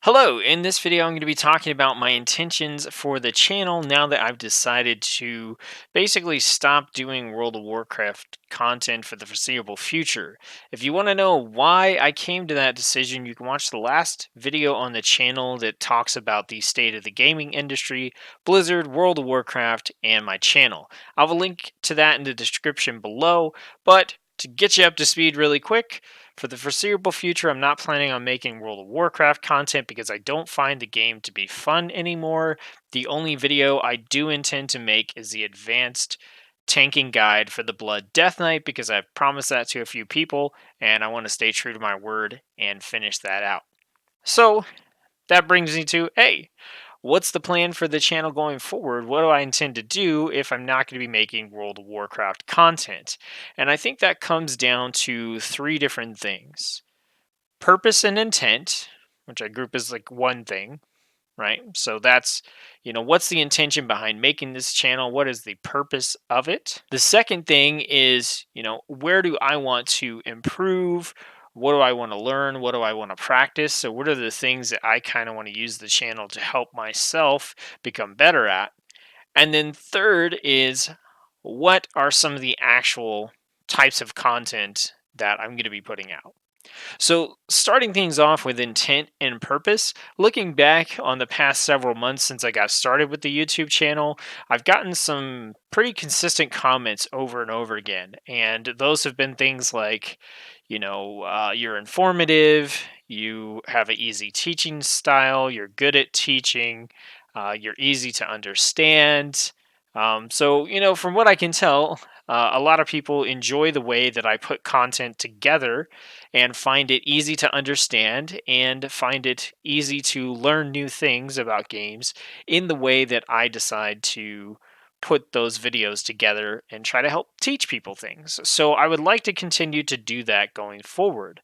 Hello, in this video I'm going to be talking about my intentions for the channel now that I've decided to basically stop doing World of Warcraft content for the foreseeable future. If you want to know why I came to that decision, you can watch the last video on the channel that talks about the state of the gaming industry, Blizzard, World of Warcraft, and my channel. I'll have a link to that in the description below, but to get you up to speed really quick, for the foreseeable future, I'm not planning on making World of Warcraft content because I don't find the game to be fun anymore. The only video I do intend to make is the advanced tanking guide for the Blood Death Knight because I've promised that to a few people and I want to stay true to my word and finish that out. So that brings me to hey, what's the plan for the channel going forward? What do I intend to do if I'm not going to be making World of Warcraft content? And I think that comes down to three different things: purpose and intent, which I group as like one thing, right? So that's, what's the intention behind making this channel? What is the purpose of it? The second thing is, where do I want to improve? What do I want to learn? What do I want to practice? So, what are the things that I kind of want to use the channel to help myself become better at? And then, third is, what are some of the actual types of content that I'm going to be putting out? So, starting things off with intent and purpose, looking back on the past several months since I got started with the YouTube channel, I've gotten some pretty consistent comments over and over again. And those have been things like, you're informative, you have an easy teaching style, you're good at teaching, you're easy to understand. From what I can tell, a lot of people enjoy the way that I put content together and find it easy to understand and find it easy to learn new things about games in the way that I decide to put those videos together and try to help teach people things. So I would like to continue to do that going forward.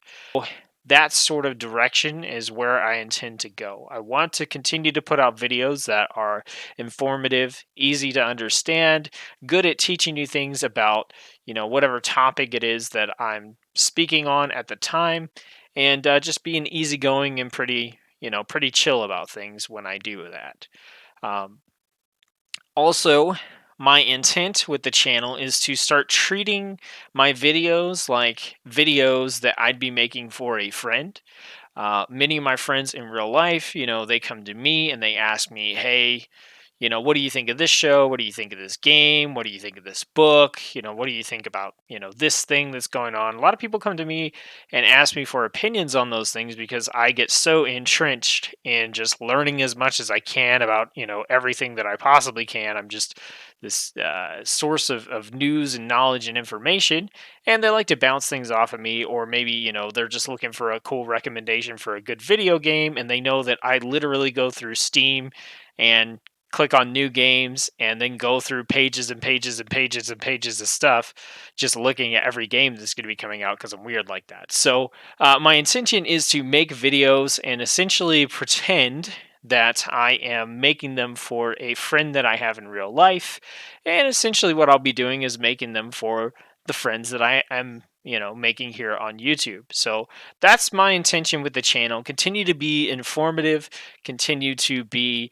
That sort of direction is where I intend to go. I want to continue to put out videos that are informative, easy to understand, good at teaching you things about, whatever topic it is that I'm speaking on at the time, and just being easygoing and pretty chill about things when I do that. Um, Also, my intent with the channel is to start treating my videos like videos that I'd be making for a friend. Many of my friends in real life, they come to me and they ask me, hey, what do you think of this show? What do you think of this game? What do you think of this book? What do you think about, this thing that's going on? A lot of people come to me and ask me for opinions on those things because I get so entrenched in just learning as much as I can about, everything that I possibly can. I'm just this source of news and knowledge and information. And they like to bounce things off of me, or maybe, they're just looking for a cool recommendation for a good video game. And they know that I literally go through Steam and click on new games and then go through pages and pages and pages and pages of stuff just looking at every game that's going to be coming out because I'm weird like that. So, my intention is to make videos and essentially pretend that I am making them for a friend that I have in real life. And essentially, what I'll be doing is making them for the friends that I am, making here on YouTube. So that's my intention with the channel. Continue to be informative, continue to be,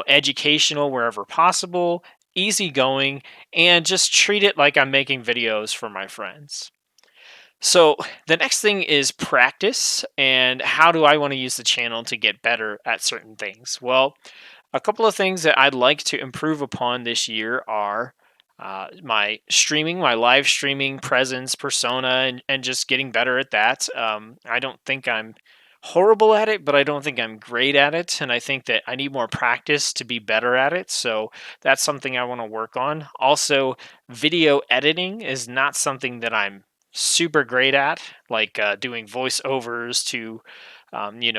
educational wherever possible, easygoing, and just treat it like I'm making videos for my friends. So the next thing is practice, and how do I want to use the channel to get better at certain things? Well, a couple of things that I'd like to improve upon this year are my streaming, my live streaming presence, persona, and just getting better at that. I don't think I'm horrible at it, but I don't think I'm great at it. And I think that I need more practice to be better at it. So that's something I want to work on. Also, video editing is not something that I'm super great at, like doing voiceovers to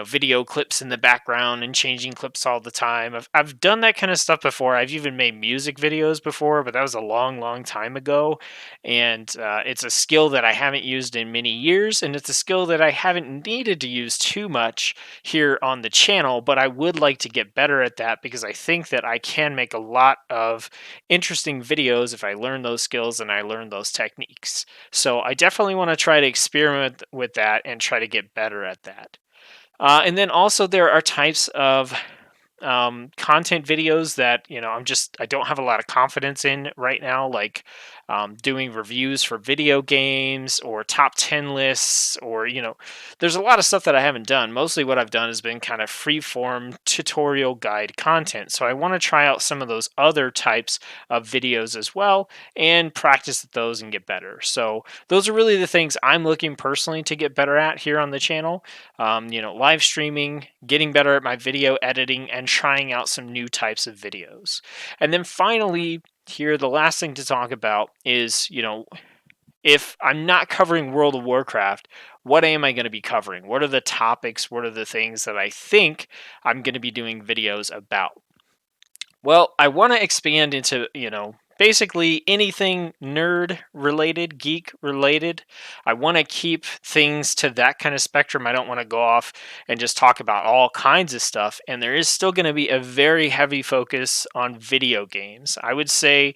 video clips in the background and changing clips all the time. I've done that kind of stuff before. I've even made music videos before, but that was a long, long time ago. And it's a skill that I haven't used in many years, and it's a skill that I haven't needed to use too much here on the channel. But I would like to get better at that because I think that I can make a lot of interesting videos if I learn those skills and I learn those techniques. So I definitely want to try to experiment with that and try to get better at that. And then also there are types of content videos that I don't have a lot of confidence in right now, like doing reviews for video games or top 10 lists, or there's a lot of stuff that I haven't done. Mostly what I've done has been kind of free form tutorial guide content, so I want to try out some of those other types of videos as well and practice at those and get better. So those are really the things I'm looking personally to get better at here on the channel. Live streaming, getting better at my video editing, and trying out some new types of videos. And then finally, here, the last thing to talk about is, if I'm not covering World of Warcraft, what am I going to be covering? What are the topics? What are the things that I think I'm going to be doing videos about? Well, I want to expand into, basically anything nerd related, geek related. I want to keep things to that kind of spectrum. I don't want to go off and just talk about all kinds of stuff. And there is still going to be a very heavy focus on video games. I would say,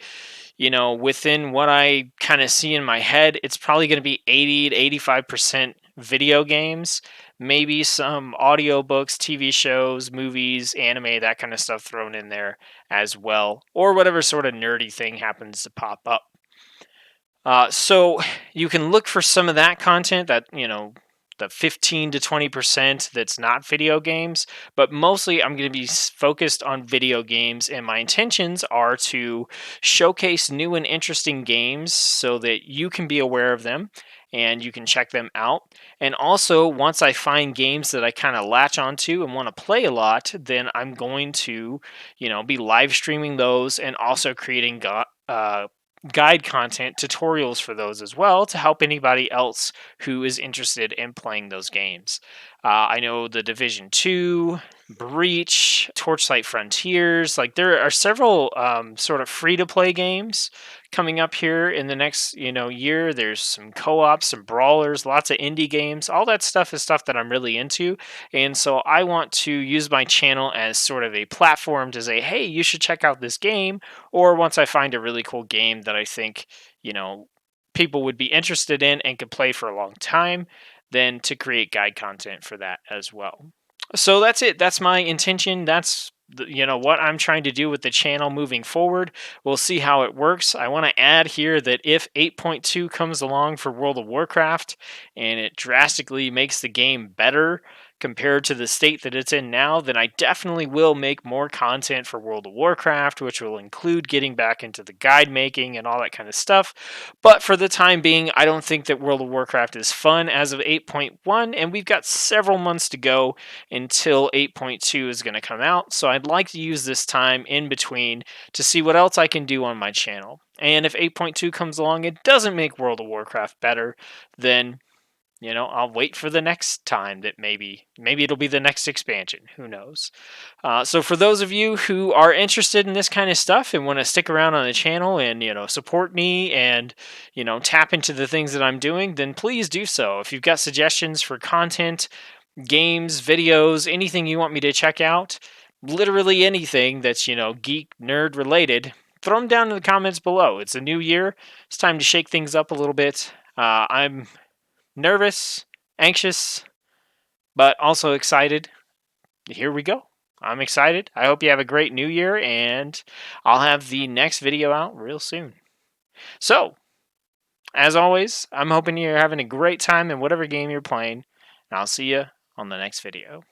within what I kind of see in my head, it's probably going to be 80 to 85% video games, maybe some audiobooks, TV shows, movies, anime, that kind of stuff thrown in there as well, or whatever sort of nerdy thing happens to pop up. So you can look for some of that content, that the 15 to 20% that's not video games, but mostly I'm going to be focused on video games, and my intentions are to showcase new and interesting games so that you can be aware of them and you can check them out. And also, once I find games that I kind of latch onto and want to play a lot, then I'm going to, be live streaming those and also creating guide content, tutorials for those as well, to help anybody else who is interested in playing those games. I know the Division 2, Breach, Torchlight Frontiers, like there are several sort of free to play games coming up here in the next year. There's some co-ops, some brawlers, lots of indie games. All that stuff is stuff that I'm really into, and so I want to use my channel as sort of a platform to say, hey, you should check out this game. Or once I find a really cool game that I think, you know, people would be interested in and could play for a long time, then to create guide content for that as well. So that's it. That's my intention. That's what I'm trying to do with the channel moving forward. We'll see how it works. I want to add here that if 8.2 comes along for World of Warcraft and it drastically makes the game better compared to the state that it's in now, then I definitely will make more content for World of Warcraft, which will include getting back into the guide making and all that kind of stuff. But for the time being, I don't think that World of Warcraft is fun as of 8.1, and we've got several months to go until 8.2 is going to come out. So I'd like to use this time in between to see what else I can do on my channel. And if 8.2 comes along, it doesn't make World of Warcraft better, then I'll wait for the next time that maybe it'll be the next expansion. Who knows? So for those of you who are interested in this kind of stuff and want to stick around on the channel and support me and tap into the things that I'm doing, then please do so. If you've got suggestions for content, games, videos, anything you want me to check out, literally anything that's geek nerd related, throw them down in the comments below. It's a new year. It's time to shake things up a little bit. I'm nervous, anxious, but also excited. Here we go. I'm excited. I hope you have a great new year, and I'll have the next video out real soon. So, as always, I'm hoping you're having a great time in whatever game you're playing, and I'll see you on the next video.